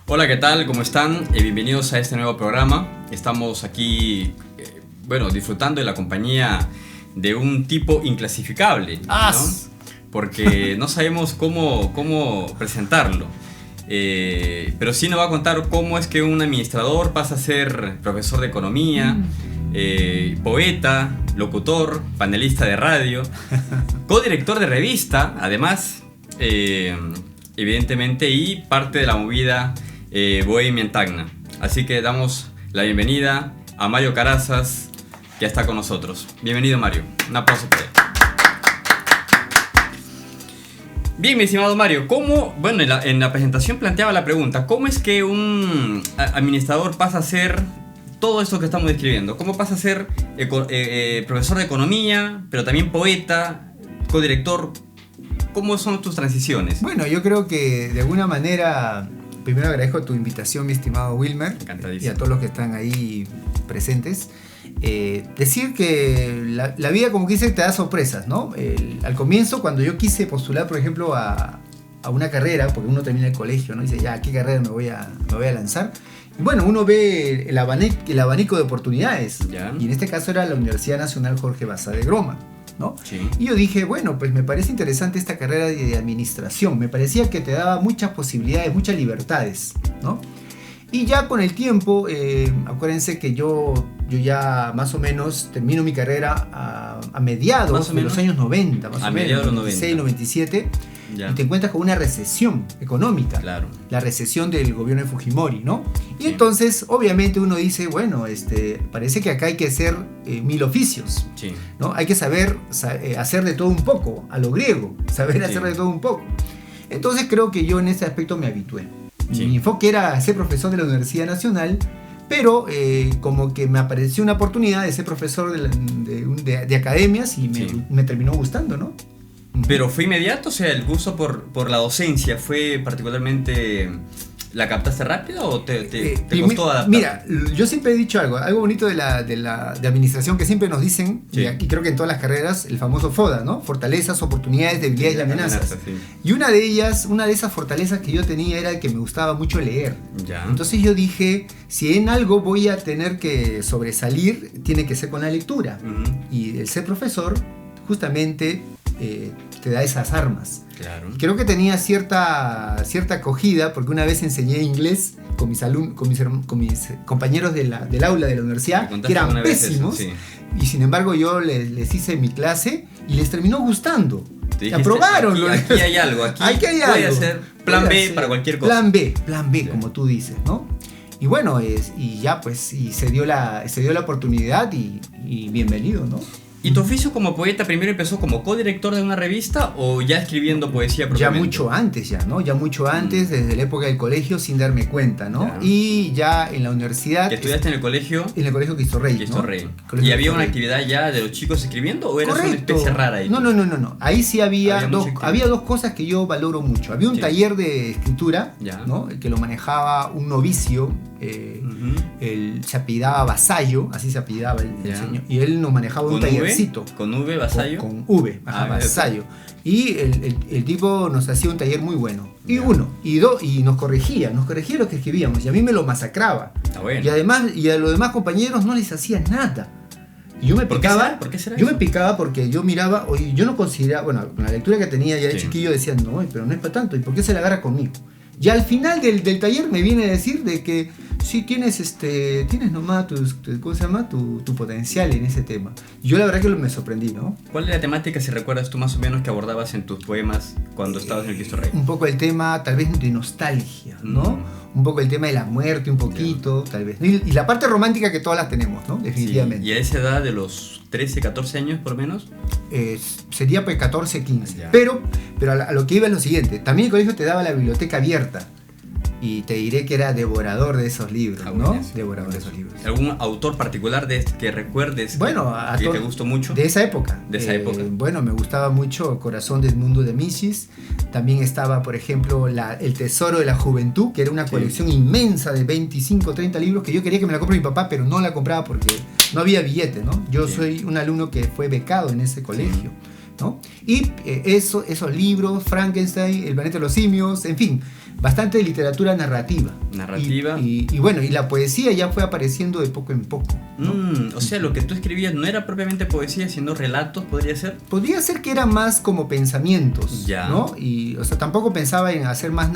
Hola, ¿qué tal? ¿Cómo están? Bienvenidos a este nuevo programa. Estamos aquí, disfrutando de la compañía de un tipo inclasificable, ¿no? Porque no sabemos cómo presentarlo. Pero sí nos va a contar cómo es que un administrador pasa a ser profesor de economía, poeta, locutor, panelista de radio, codirector de revista, además, evidentemente, y parte de la movida Bohemia en Tacna. Así que damos la bienvenida a Mario Carazas, que ya está con nosotros. Bienvenido, Mario. Un aplauso para él. Bien, mi estimado Mario, en la presentación planteaba la pregunta, ¿cómo es que un administrador pasa a ser todo esto que estamos describiendo? ¿Cómo pasa a ser profesor de economía, pero también poeta, codirector? ¿Cómo son tus transiciones? Bueno, yo creo que de alguna manera, primero agradezco tu invitación, mi estimado Wilmer, y a todos los que están ahí presentes. Decir que la vida, como que dice, te da sorpresas, ¿no? Al comienzo, cuando yo quise postular, por ejemplo, a una carrera, porque uno termina el colegio, ¿no? Y dice, ya, ¿a qué carrera me voy a lanzar? Y bueno, uno ve el abanico de oportunidades. ¿Ya? Y en este caso era la Universidad Nacional Jorge Basadre de Groma, ¿no? Sí. Y yo dije, bueno, pues me parece interesante esta carrera de administración. Me parecía que te daba muchas posibilidades, muchas libertades, ¿no? Y ya con el tiempo, acuérdense que yo ya más o menos termino mi carrera a mediados de los años 90, más o menos, 96, 97, ya. Y te encuentras con una recesión económica, claro. La recesión del gobierno de Fujimori, ¿no? Y sí. Entonces, obviamente uno dice, bueno, parece que acá hay que hacer mil oficios, sí. ¿No? Hay que saber hacer de todo un poco, a lo griego, saber hacer de todo un poco. Entonces creo que yo en ese aspecto me habitué. Sí. Mi enfoque era ser profesor de la Universidad Nacional, pero como que me apareció una oportunidad de ser profesor de academias y me terminó gustando, ¿no? ¿Pero fue inmediato? O sea, ¿el gusto por la docencia fue particularmente... ¿La captaste rápido o te costó adaptar? Mira, yo siempre he dicho algo bonito de administración que siempre nos dicen, sí. Y creo que en todas las carreras, el famoso FODA, ¿no? Fortalezas, oportunidades, debilidades y amenazas. Sí. Y una de esas fortalezas que yo tenía era que me gustaba mucho leer. Ya. Entonces yo dije, si en algo voy a tener que sobresalir, tiene que ser con la lectura. Uh-huh. Y el ser profesor, justamente, te da esas armas. Claro. Creo que tenía cierta acogida porque una vez enseñé inglés con mis compañeros del aula de la universidad, que eran pésimos, sí. Y sin embargo yo les hice mi clase y les terminó gustando. Aprobaron. Aquí hay algo, aquí puede hacer plan B para cualquier cosa. Plan B, sí. Como tú dices, ¿no? Y bueno, y ya pues, y se dio la oportunidad y bienvenido, ¿no? ¿Y tu oficio como poeta primero empezó como codirector de una revista o ya escribiendo poesía propiamente? Ya mucho antes, ¿no? Ya mucho antes, desde la época del colegio, sin darme cuenta, ¿no? Ya. Y ya en la universidad... ¿Que estudiaste en el colegio? En el colegio Cristo Rey, Cristo Rey. ¿Y había una actividad ya de los chicos escribiendo o era una especie rara ahí? No. Ahí sí había dos cosas que yo valoro mucho. Había un taller de escritura, ¿no? Que lo manejaba un novicio, se apellidaba Vasallo, así se apellidaba el señor, y él nos manejaba un tallercito. ¿Con V, Vasallo? Con V, Vasallo. Y el tipo nos hacía un taller muy bueno. Y y nos corregía lo que escribíamos, y a mí me lo masacraba. Está bueno. Y además, y a los demás compañeros no les hacía nada. Y yo me picaba. ¿Por qué será yo me picaba porque yo miraba, oye, yo no consideraba, bueno, con la lectura que tenía ya de chiquillo decía, no, pero no es para tanto, ¿y por qué se la agarra conmigo? Y al final del taller me viene a decir de que sí tienes nomás tu potencial en ese tema. Y yo la verdad que me sorprendí, ¿no? ¿Cuál es la temática, si recuerdas tú más o menos, que abordabas en tus poemas cuando estabas en el Cristo Rey? Un poco el tema tal vez de nostalgia, ¿no? Un poco el tema de la muerte, un poquito, tal vez. Y la parte romántica que todas las tenemos, ¿no? Definitivamente. Sí. ¿Y a esa edad de los 13, 14 años por lo menos? Sería pues 14, 15. Ya. Pero a lo que iba es lo siguiente. También el colegio te daba la biblioteca abierta. Y te diré que era devorador de esos libros, ¿no? Devorador de esos libros. ¿Algún autor particular que recuerdes que te gustó mucho? De esa época. Bueno, me gustaba mucho Corazón del Mundo de Michis. También estaba, por ejemplo, El Tesoro de la Juventud, que era una colección inmensa de 25, 30 libros que yo quería que me la compre mi papá, pero no la compraba porque no había billete, ¿no? Yo soy un alumno que fue becado en ese colegio, ¿no? Y esos libros, Frankenstein, El planeta de los simios, en fin, bastante literatura narrativa, Narrativa. Y bueno, y la poesía ya fue apareciendo de poco en poco, ¿no? O sea, lo que tú escribías no era propiamente poesía, sino relatos, ¿podría ser? Podría ser que eran más como pensamientos, ya. ¿no? Y, o sea, tampoco pensaba en hacer más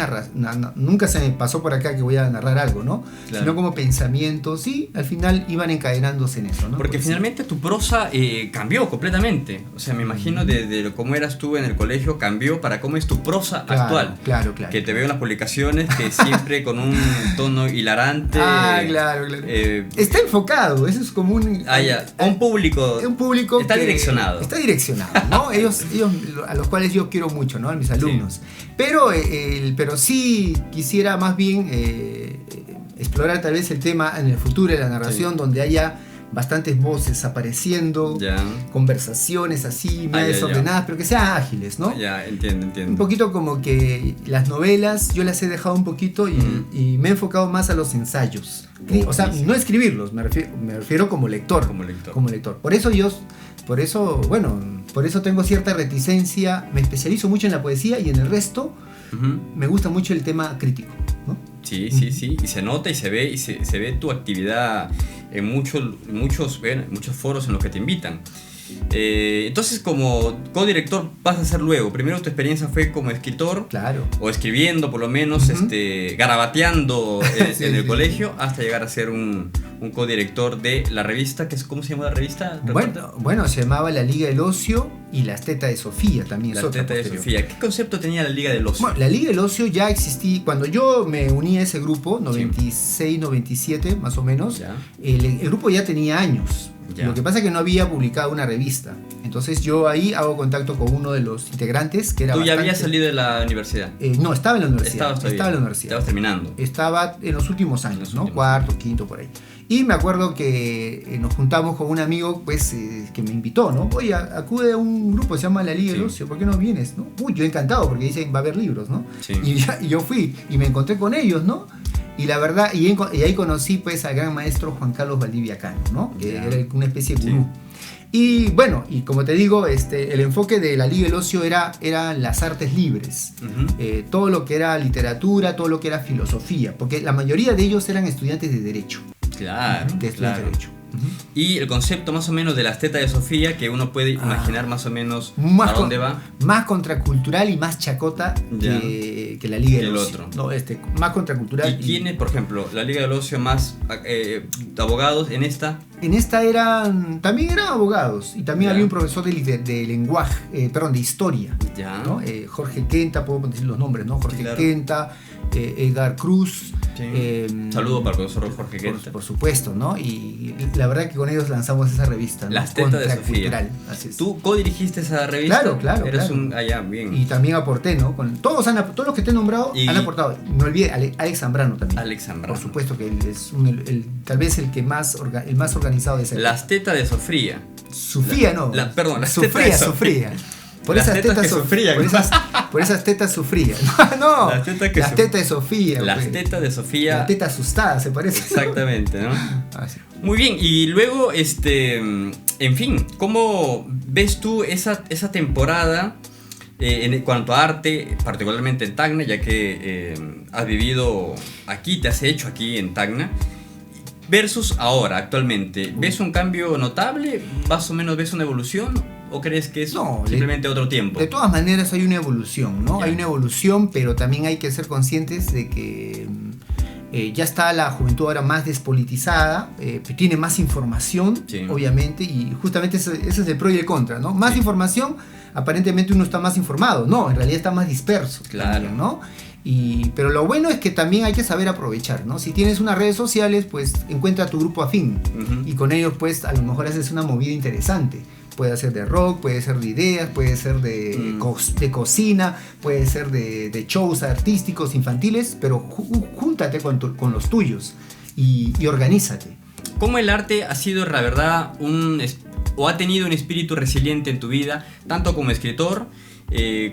nunca se me pasó por acá que voy a narrar algo, ¿no? Claro. Sino como pensamientos, y al final iban encadenándose en eso, ¿no? Porque finalmente tu prosa cambió completamente. O sea, me imagino de cómo eras tú en el colegio, cambió para cómo es tu prosa actual. Claro. Que te veo en las publicaciones, que siempre con un tono hilarante. Claro. Está enfocado, eso es como un... un público. Un público está direccionado. Está direccionado, ¿no? ellos a los cuales yo quiero mucho, ¿no? A mis alumnos. Sí. Pero sí quisiera más bien explorar tal vez el tema en el futuro de la narración, donde haya bastantes voces apareciendo, conversaciones así, más desordenadas, pero que sean ágiles, ¿no? Entiendo. Un poquito como que las novelas yo las he dejado un poquito y me he enfocado más a los ensayos. O sea, no escribirlos, me refiero como lector. Como lector. Por eso tengo cierta reticencia, me especializo mucho en la poesía y en el resto me gusta mucho el tema crítico, ¿no? Sí, y se nota y se ve tu actividad en muchos foros en los que te invitan. Entonces, como codirector vas a hacer luego. Primero tu experiencia fue como escritor, claro, o escribiendo por lo menos, garabateando en el colegio, hasta llegar a ser un codirector de la revista, ¿cómo se llama la revista? Bueno, se llamaba La Liga del Ocio y Las Tetas de Sofía también. Las Tetas de Sofía. ¿Qué concepto tenía la Liga del Ocio? Bueno, la Liga del Ocio ya existía cuando yo me uní a ese grupo, 96, 97 más o menos. El grupo ya tenía años. Lo que pasa es que no había publicado una revista. Entonces yo ahí hago contacto con uno de los integrantes que era ¿Tú ya habías salido de la universidad? No, estaba en la universidad. Estaba en la universidad. Estabas terminando. Estaba en los últimos años, ¿no? Cuarto, quinto, por ahí. Y me acuerdo que nos juntamos con un amigo, pues, que me invitó, ¿no? Oye, acude a un grupo, se llama La Liga del Ocio, ¿por qué no vienes, no? Uy, yo encantado, porque dicen va a haber libros, ¿no? Sí. Y yo fui, y me encontré con ellos, ¿no? Y la verdad, y ahí conocí pues al gran maestro Juan Carlos Valdivia Cano, ¿no? Que era una especie de gurú. Y bueno, y como te digo, el enfoque de la Liga del Ocio eran las artes libres. Todo lo que era literatura, todo lo que era filosofía, porque la mayoría de ellos eran estudiantes de Derecho. Claro. De Derecho. Y el concepto más o menos de Las Tetas de Sofía, que uno puede imaginar más o menos a dónde va. Más contracultural y más chacota que la Liga del Ocio. No, más contracultural. ¿Y quiénes, por ejemplo, la Liga del Ocio más abogados en esta? En esta también eran abogados, y también había un profesor de lenguaje, de historia, ¿no? Jorge Quenta, puedo decir los nombres, ¿no? Jorge Quenta, Edgar Cruz. Saludo para el profesor Jorge Quenta. Por supuesto, ¿no? Y la verdad que con ellos lanzamos esa revista, ¿no? Las Tetas de Sofía. ¿Tú codirigiste esa revista? Claro. Bien. Y también aporté, ¿no? Todos los que te he nombrado han aportado. No olvidé Alex Zambrano también. Alex Zambrano. Por supuesto que él es tal vez el más organizado de ese. Las Tetas de Sofía. Sofía, no. Perdón, las Tetas de Sofía. Por esas tetas sufría. Por esas tetas sufría. No, las tetas de Sofía. Las tetas de Sofía. La teta asustada, se parece. Exactamente, ¿no? Sí. Muy bien, y luego, en fin, ¿cómo ves tú esa temporada en cuanto a arte, particularmente en Tacna, ya que has vivido aquí, te has hecho aquí en Tacna? Versus ahora, actualmente, ¿ves un cambio notable? ¿Más o menos ves una evolución? ¿O crees que es simplemente otro tiempo? De todas maneras hay una evolución, ¿no? Hay una evolución, pero también hay que ser conscientes de que ya está la juventud ahora más despolitizada, tiene más información, obviamente, y justamente ese es el pro y el contra, ¿no? Más información, aparentemente uno está más informado. No, en realidad está más disperso. Claro. También, ¿no? Pero lo bueno es que también hay que saber aprovechar, ¿no? Si tienes unas redes sociales, pues encuentra tu grupo afín, y con ellos pues a lo mejor haces una movida interesante. Puede ser de rock, puede ser de ideas, puede ser de cocina, puede ser de shows artísticos, infantiles, pero júntate con los tuyos y organízate. ¿Cómo el arte ha sido, la verdad, o ha tenido un espíritu resiliente en tu vida, tanto como escritor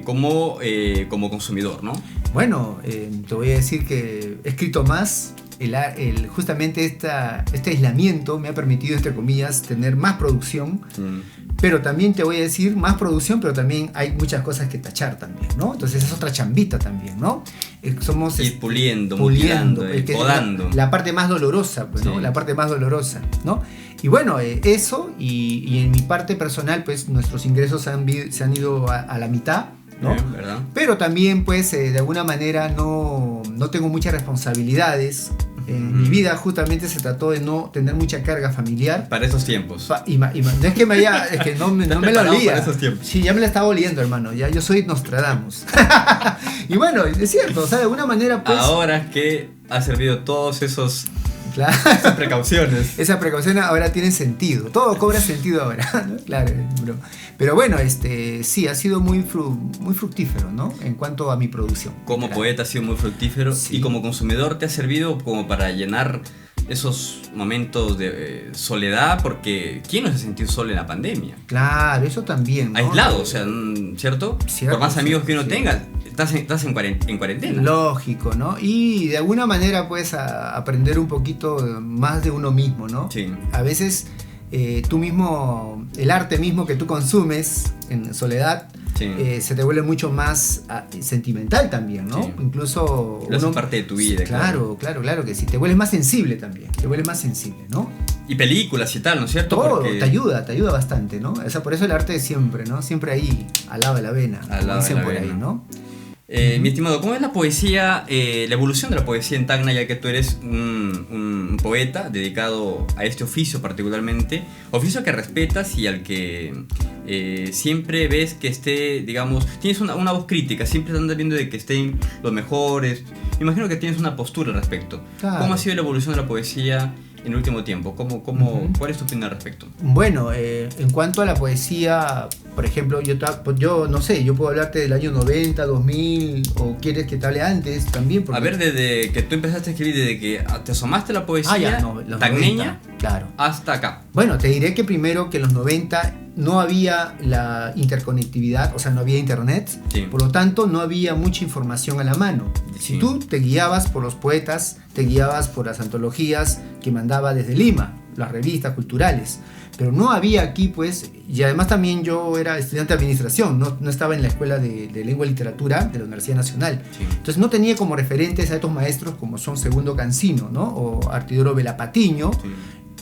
como consumidor, ¿no? Bueno, te voy a decir que he escrito más. Justamente este aislamiento me ha permitido, entre comillas, tener más producción, pero también te voy a decir más producción, pero también hay muchas cosas que tachar también, ¿no? Entonces es otra chambita también, ¿no? somos ir puliendo, podando. La parte más dolorosa, pues, ¿no? La parte más dolorosa, ¿no? Y bueno, eso, y en mi parte personal, pues nuestros ingresos se han ido a la mitad, ¿no? ¿Verdad? Pero también, pues, de alguna manera no tengo muchas responsabilidades. En mi vida justamente se trató de no tener mucha carga familiar. Para esos tiempos. No es que es que no me lo olía. Para esos tiempos. Sí, ya me la estaba oliendo, hermano. Ya yo soy Nostradamus. Y bueno, es cierto, o sea, de alguna manera, pues. Ahora que ha servido todos esas precauciones. Esas precauciones ahora tienen sentido. Todo cobra sentido ahora, ¿no? Claro, bro. Pero bueno, sí, ha sido muy fructífero, ¿no? En cuanto a mi producción. Como poeta ha sido muy fructífero, sí. Y como consumidor te ha servido como para llenar esos momentos de soledad, porque ¿quién no se sintió solo en la pandemia? Claro, eso también, ¿no? Aislado, o sea, ¿cierto? Por más amigos que uno tenga, estás en cuarentena. Lógico, ¿no? Y de alguna manera puedes aprender un poquito más de uno mismo, ¿no? Sí. A veces tú mismo, el arte mismo que tú consumes en soledad, sí. Se te vuelve mucho más sentimental también, ¿no? Sí. Incluso es parte de tu vida. Claro que sí. Te vuelves más sensible también. ¿No? Y películas y tal, ¿no es cierto? Todo te ayuda bastante, ¿no? O sea, por eso el arte es siempre, ¿no? Siempre ahí, al lado de la vena. Al lado de la vena. Ahí, ¿no? Mi estimado, ¿cómo es la poesía, la evolución de la poesía en Tacna, ya que tú eres un poeta dedicado a este oficio particularmente, oficio que respetas y al que siempre ves que esté, digamos, tienes una voz crítica, siempre andas viendo de que estén los mejores? Me imagino que tienes una postura al respecto. Claro. ¿Cómo ha sido la evolución de la poesía en el último tiempo? ¿Cuál es tu opinión al respecto? Bueno, en cuanto a la poesía, por ejemplo, yo no sé, yo puedo hablarte del año 90, 2000, o quieres que te hable antes también. A ver, desde que tú empezaste a escribir, desde que te asomaste a la poesía tacneña, claro, hasta acá. Bueno, te diré que primero que en los 90 no había la interconectividad, o sea, no había internet, sí. Por lo tanto no había mucha información a la mano. Sí. Si tú te guiabas por los poetas, te guiabas por las antologías que mandaba desde Lima, las revistas culturales, pero no había aquí, pues, y además también yo era estudiante de administración, no estaba en la escuela de lengua y literatura de la Universidad Nacional, sí. Entonces no tenía como referentes a estos maestros como son Segundo Cancino, ¿no? O Artidoro Velapatiño, sí.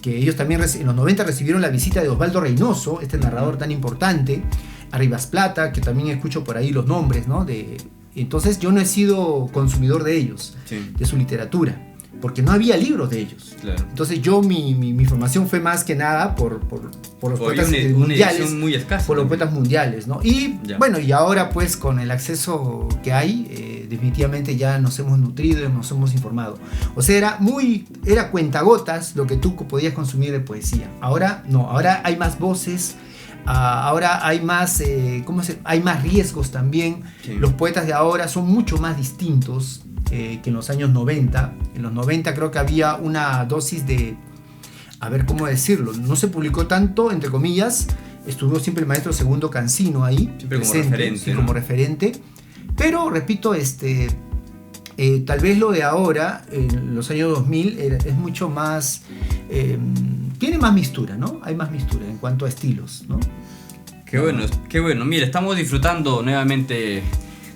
Que ellos también en los 90 recibieron la visita de Osvaldo Reynoso, este narrador tan importante, a Rivas Plata, que también escucho por ahí los nombres, ¿no? Entonces yo no he sido consumidor de ellos, sí. De su literatura, porque no había libros de ellos. Claro. Entonces yo mi formación fue más que nada por los poetas mundiales, muy escasa, por los poetas mundiales, ¿no? Y ya. Bueno, y ahora pues con el acceso que hay, definitivamente ya nos hemos nutrido, nos hemos informado. O sea, era cuentagotas lo que tú podías consumir de poesía. Ahora no, ahora hay más voces. Ahora hay más, hay más riesgos también. Sí. Los poetas de ahora son mucho más distintos que en los años 90. En los 90 creo que había una dosis de, a ver cómo decirlo, no se publicó tanto, entre comillas, estuvo siempre el maestro Segundo Cancino ahí, siempre presente, como referente, sí, ¿no? Como referente. Pero, repito, tal vez lo de ahora, en los años 2000, es mucho más, tiene más mistura, ¿no? Hay más mistura en cuanto a estilos, ¿no? Qué bueno. Mira, estamos disfrutando nuevamente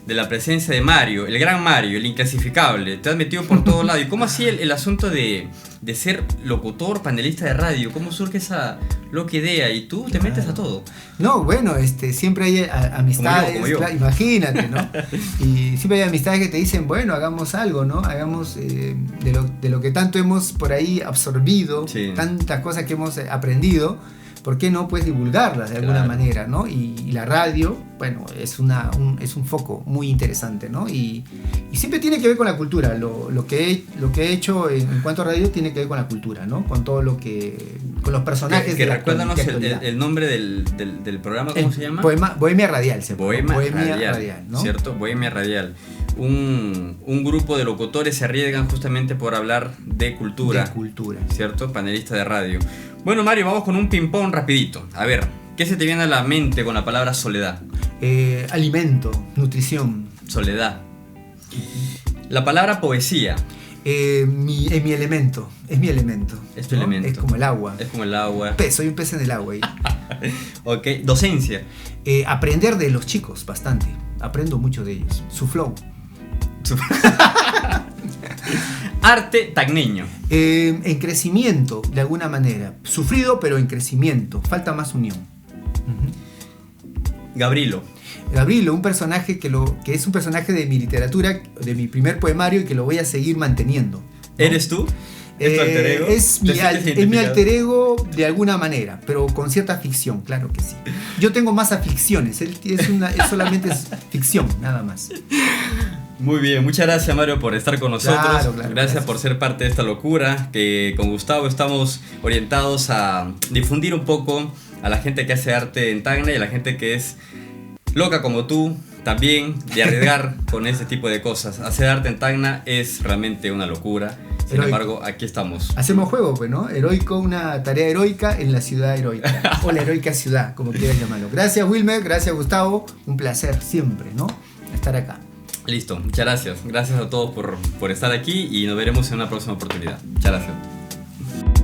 de la presencia de Mario, el gran Mario, el inclasificable. Te has metido por todos lados. ¿Y cómo así el asunto de ser locutor, panelista de radio? ¿Cómo surge esa loca idea? Y tú te metes a todo. No, bueno, siempre hay amistades, como yo. Claro, imagínate, ¿no? Y siempre hay amistades que te dicen, bueno, hagamos algo, ¿no? Hagamos de lo que tanto hemos por ahí absorbido, sí. Tantas cosas que hemos aprendido. ¿Por qué no puedes divulgarlas de alguna manera, ¿no? Y la radio, bueno, es un foco muy interesante, ¿no? Y siempre tiene que ver con la cultura. Lo que he hecho en cuanto a radio tiene que ver con la cultura, ¿no? Con todo con los personajes. Que recuérdanos el nombre del programa, ¿cómo se llama? Bohemia Radial. Bohemia Radial, ¿no? ¿Cierto? Bohemia Radial. Un grupo de locutores se arriesgan justamente por hablar de cultura. De cultura. ¿Cierto? Panelista de radio. Bueno, Mario, vamos con un ping-pong rapidito. A ver, ¿qué se te viene a la mente con la palabra soledad? Alimento, nutrición. Soledad. La palabra poesía. Mi elemento. Es mi elemento. Es tu ¿no? elemento. Es como el agua. Es como el agua. Soy un pez en el agua. Ok, docencia. Aprender de los chicos, bastante. Aprendo mucho de ellos. Su flow. Arte tacneño. En crecimiento, de alguna manera. Sufrido, pero en crecimiento. Falta más unión. Gabrilo. Gabrilo, un personaje que es un personaje de mi literatura, de mi primer poemario, y que lo voy a seguir manteniendo, ¿no? ¿Eres tú? ¿Es tu alter ego? Es mi alter ego de alguna manera, pero con cierta ficción, claro que sí. Yo tengo más aficiones, él solamente es ficción, nada más. Muy bien, muchas gracias, Mario, por estar con nosotros. Claro, gracias por ser parte de esta locura, que con Gustavo estamos orientados a difundir un poco a la gente que hace arte en Tacna y a la gente que es loca como tú, también, de arriesgar con ese tipo de cosas. Hacer arte en Tacna es realmente una locura. Sin embargo, aquí estamos. Hacemos juego, pues, ¿no? Heroico, una tarea heroica en la ciudad heroica. O la heroica ciudad, como quieras llamarlo. Gracias, Wilmer. Gracias, Gustavo. Un placer siempre, ¿no? Estar acá. Listo. Muchas gracias. Gracias a todos por estar aquí y nos veremos en una próxima oportunidad. Muchas gracias.